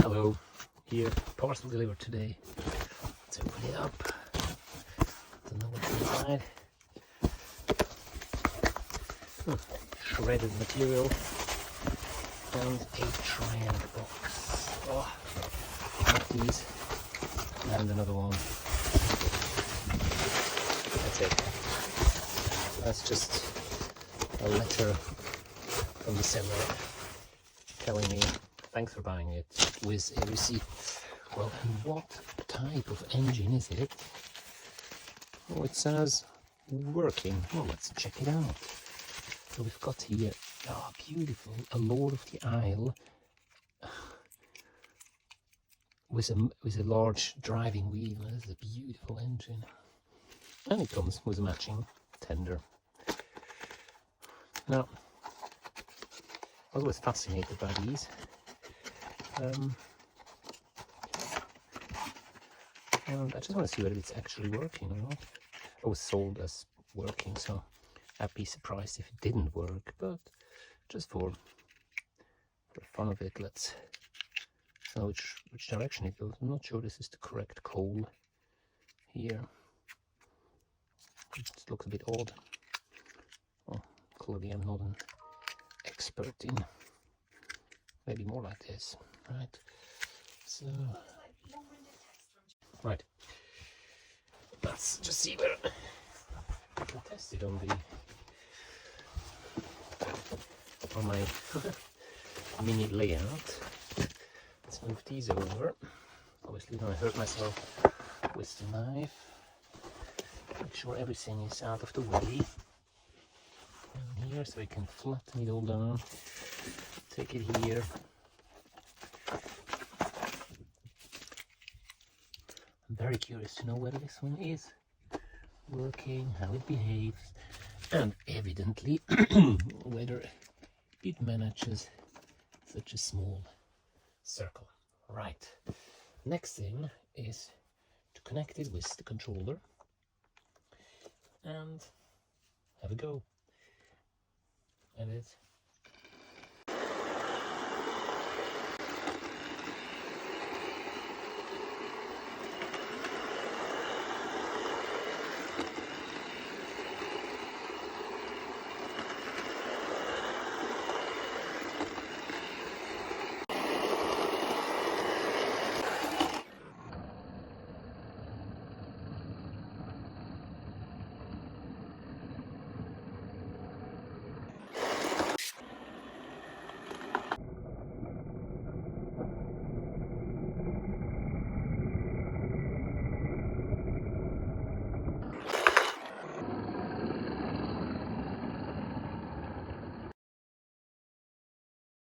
Hello, here, parcel delivered today. Let's open it up. Don't know what's inside. Shredded material and a Tri-ang box. Oh, these and another one. That's it. That's just a letter from the seller telling me thanks for buying it with a receipt. Well, and what type of engine is it? Oh, it says working. Well, let's check it out. So we've got here, oh, beautiful, a Lord of the Isle with a large driving wheel. This is a beautiful engine, and it comes with a matching tender. Now, I was always fascinated by these. And I just want to see whether it's actually working or not. It was sold as working, so I'd be surprised if it didn't work, but just for the fun of it, let's know which direction it goes. I'm not sure this is the correct coal here. It looks a bit odd. Well, clearly I'm not an expert in. Maybe more like this, right? So, right. Let's just see where I can test it on my mini layout. Let's move these over. Obviously, don't hurt myself with the knife. Make sure everything is out of the way. Down here, so we can flatten it all down. Take it here. I'm very curious to know whether this one is working, how it behaves, and evidently whether it manages such a small circle. Right. Next thing is to connect it with the controller and have a go. And it